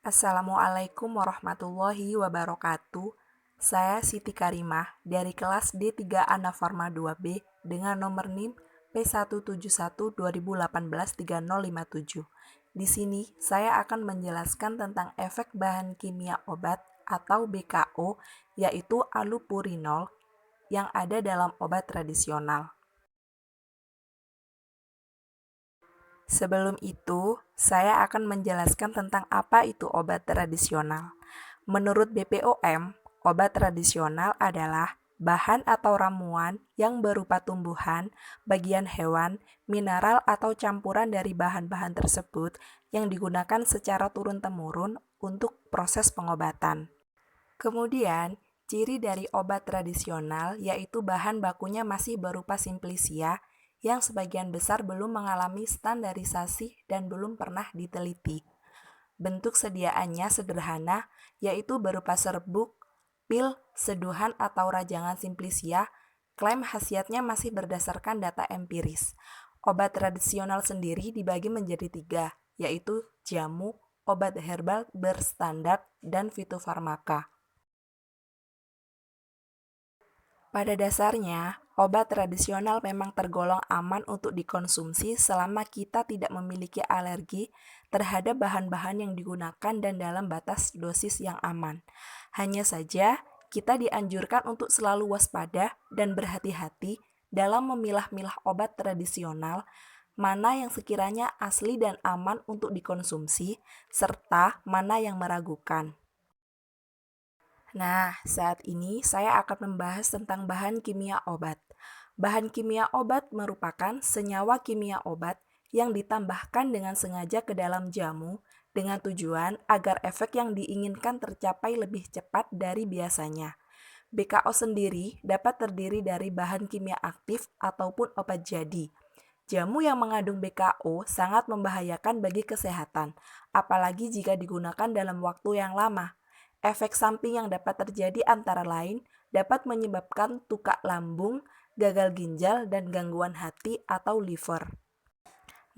Assalamualaikum warahmatullahi wabarakatuh. Saya Siti Karimah dari kelas D3 Anafarma 2B dengan nomor NIM P171-2018-3057. Di sini saya akan menjelaskan tentang efek bahan kimia obat atau BKO, yaitu allopurinol yang ada dalam obat tradisional. Sebelum itu, saya akan menjelaskan tentang apa itu obat tradisional. Menurut BPOM, obat tradisional adalah bahan atau ramuan yang berupa tumbuhan, bagian hewan, mineral atau campuran dari bahan-bahan tersebut yang digunakan secara turun-temurun untuk proses pengobatan. Kemudian, ciri dari obat tradisional yaitu bahan bakunya masih berupa simplisia yang sebagian besar belum mengalami standarisasi dan belum pernah diteliti. Bentuk sediaannya sederhana, yaitu berupa serbuk, pil, seduhan atau rajangan simplisia. Klaim khasiatnya masih berdasarkan data empiris. Obat tradisional sendiri dibagi menjadi 3, yaitu jamu, obat herbal berstandar, dan fitofarmaka. Pada dasarnya, obat tradisional memang tergolong aman untuk dikonsumsi selama kita tidak memiliki alergi terhadap bahan-bahan yang digunakan dan dalam batas dosis yang aman. Hanya saja, kita dianjurkan untuk selalu waspada dan berhati-hati dalam memilah-milah obat tradisional, mana yang sekiranya asli dan aman untuk dikonsumsi, serta mana yang meragukan. Nah, saat ini saya akan membahas tentang bahan kimia obat. Bahan kimia obat merupakan senyawa kimia obat yang ditambahkan dengan sengaja ke dalam jamu dengan tujuan agar efek yang diinginkan tercapai lebih cepat dari biasanya. BKO sendiri dapat terdiri dari bahan kimia aktif ataupun obat jadi. Jamu yang mengandung BKO sangat membahayakan bagi kesehatan, apalagi jika digunakan dalam waktu yang lama. Efek samping yang dapat terjadi antara lain dapat menyebabkan tukak lambung, gagal ginjal, dan gangguan hati atau liver.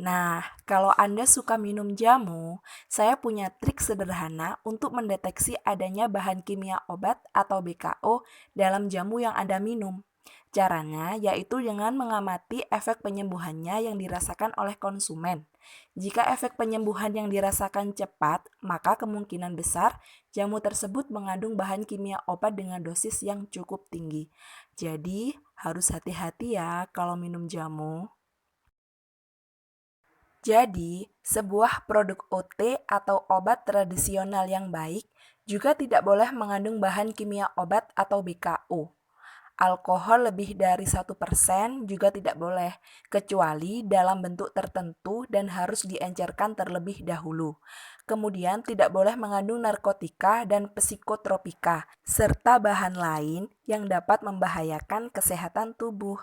Nah, kalau Anda suka minum jamu, saya punya trik sederhana untuk mendeteksi adanya bahan kimia obat atau BKO dalam jamu yang Anda minum. Caranya yaitu dengan mengamati efek penyembuhannya yang dirasakan oleh konsumen. Jika efek penyembuhan yang dirasakan cepat, maka kemungkinan besar jamu tersebut mengandung bahan kimia obat dengan dosis yang cukup tinggi. Jadi, harus hati-hati ya kalau minum jamu. Jadi, sebuah produk OT atau obat tradisional yang baik juga tidak boleh mengandung bahan kimia obat atau BKO. Alkohol lebih dari 1% juga tidak boleh, kecuali dalam bentuk tertentu dan harus diencerkan terlebih dahulu. Kemudian tidak boleh mengandung narkotika dan psikotropika, serta bahan lain yang dapat membahayakan kesehatan tubuh.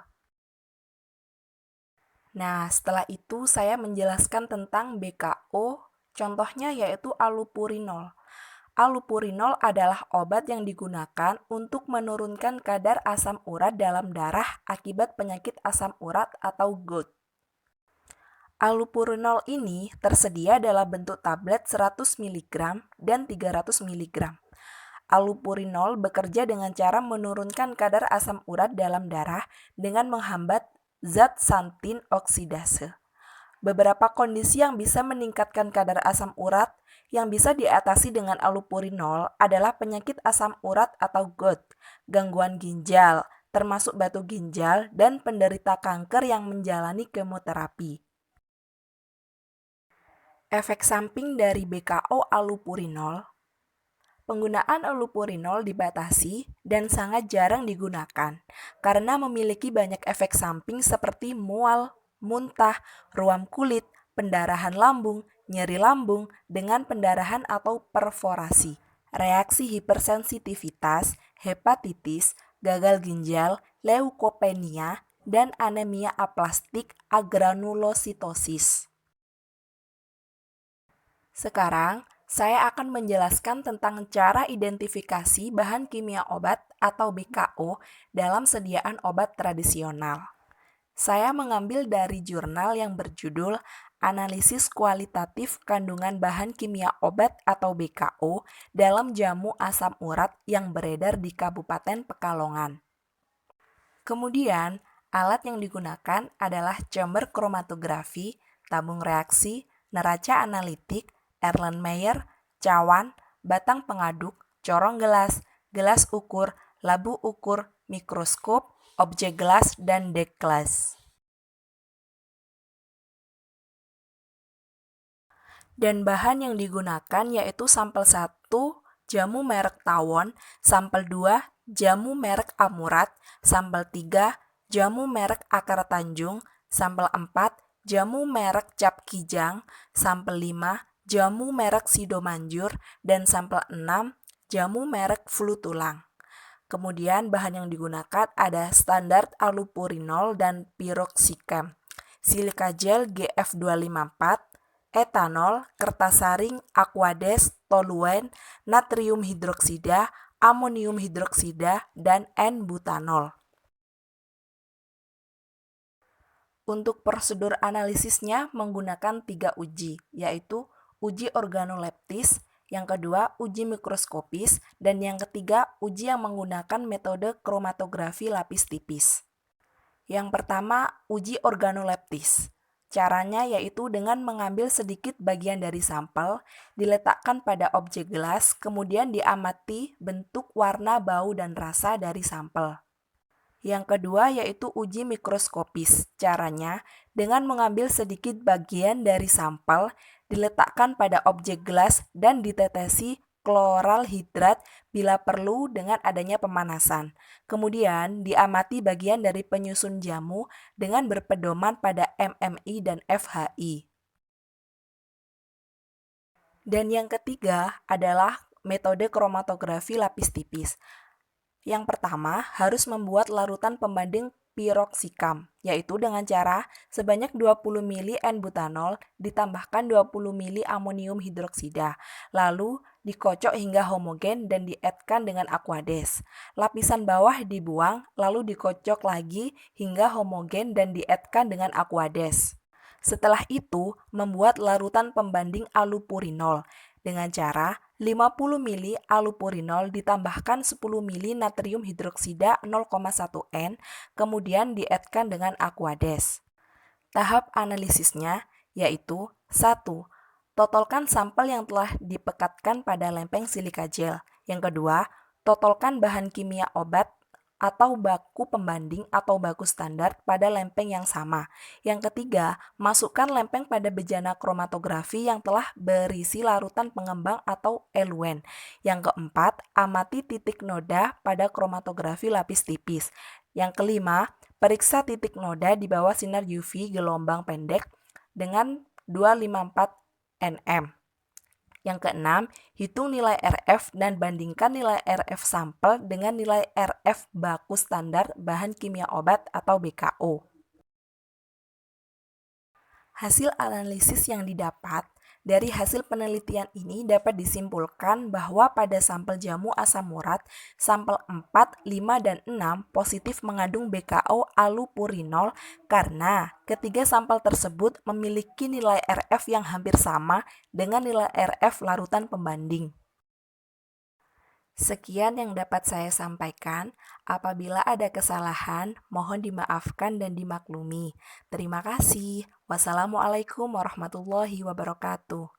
Nah, setelah itu saya menjelaskan tentang BKO, contohnya yaitu allopurinol. Allopurinol adalah obat yang digunakan untuk menurunkan kadar asam urat dalam darah akibat penyakit asam urat atau GOUT. Allopurinol ini tersedia dalam bentuk tablet 100 mg dan 300 mg. Allopurinol bekerja dengan cara menurunkan kadar asam urat dalam darah dengan menghambat zat santin oksidase. Beberapa kondisi yang bisa meningkatkan kadar asam urat yang bisa diatasi dengan allopurinol adalah penyakit asam urat atau GOUT, gangguan ginjal, termasuk batu ginjal, dan penderita kanker yang menjalani kemoterapi. Efek samping dari BKO allopurinol. Penggunaan allopurinol dibatasi dan sangat jarang digunakan karena memiliki banyak efek samping seperti mual, muntah, ruam kulit, pendarahan lambung, nyeri lambung dengan pendarahan atau perforasi, reaksi hipersensitivitas, hepatitis, gagal ginjal, leukopenia, dan anemia aplastik agranulositosis. Sekarang, saya akan menjelaskan tentang cara identifikasi bahan kimia obat atau BKO dalam sediaan obat tradisional. Saya mengambil dari jurnal yang berjudul analisis kualitatif kandungan bahan kimia obat atau BKO dalam jamu asam urat yang beredar di Kabupaten Pekalongan. Kemudian, alat yang digunakan adalah chamber kromatografi, tabung reaksi, neraca analitik, Erlenmeyer, cawan, batang pengaduk, corong gelas, gelas ukur, labu ukur, mikroskop, objek gelas, dan dek gelas. Dan bahan yang digunakan yaitu sampel 1 jamu merek Tawon, sampel 2 jamu merek Amurat, sampel 3 jamu merek Akar Tanjung, sampel 4 jamu merek Cap Kijang, sampel 5 jamu merek Sidomanjur, dan sampel 6 jamu merek Flu Tulang. Kemudian bahan yang digunakan ada standar allopurinol dan piroxicam, silika gel GF254, etanol, kertas saring, aquades, toluen, natrium hidroksida, amonium hidroksida, dan N-butanol. Untuk prosedur analisisnya menggunakan 3 uji, yaitu uji organoleptis, yang kedua uji mikroskopis, dan yang ketiga uji yang menggunakan metode kromatografi lapis tipis. Yang pertama, uji organoleptis. Caranya yaitu dengan mengambil sedikit bagian dari sampel, diletakkan pada objek gelas, kemudian diamati bentuk, warna, bau, dan rasa dari sampel. Yang kedua yaitu uji mikroskopis. Caranya dengan mengambil sedikit bagian dari sampel, diletakkan pada objek gelas dan ditetesi kloral hidrat bila perlu dengan adanya pemanasan. Kemudian diamati bagian dari penyusun jamu dengan berpedoman pada MMI dan FHI. Dan yang ketiga adalah metode kromatografi lapis tipis. Yang pertama, harus membuat larutan pembanding piroxicam, yaitu dengan cara sebanyak 20 ml N-butanol ditambahkan 20 ml amonium hidroksida, lalu dikocok hingga homogen dan dietkan dengan aquades. Lapisan bawah dibuang, lalu dikocok lagi hingga homogen dan dietkan dengan aquades. Setelah itu, membuat larutan pembanding allopurinol dengan cara 50 ml allopurinol ditambahkan 10 ml natrium hidroksida 0,1 N, kemudian dietkan dengan aquades. Tahap analisisnya yaitu 1. Totolkan sampel yang telah dipekatkan pada lempeng silika gel. Yang kedua, totolkan bahan kimia obat atau baku pembanding atau baku standar pada lempeng yang sama. Yang ketiga, masukkan lempeng pada bejana kromatografi yang telah berisi larutan pengembang atau eluen. Yang keempat, amati titik noda pada kromatografi lapis tipis. Yang kelima, periksa titik noda di bawah sinar UV gelombang pendek dengan 254 nm. Yang keenam, hitung nilai RF dan bandingkan nilai RF sampel dengan nilai RF baku standar bahan kimia obat atau BKO. Hasil analisis yang didapat dari hasil penelitian ini dapat disimpulkan bahwa pada sampel jamu asam urat, sampel 4, 5, dan 6 positif mengandung BKO allopurinol karena ketiga sampel tersebut memiliki nilai RF yang hampir sama dengan nilai RF larutan pembanding. Sekian yang dapat saya sampaikan. Apabila ada kesalahan, mohon dimaafkan dan dimaklumi. Terima kasih. Wassalamualaikum warahmatullahi wabarakatuh.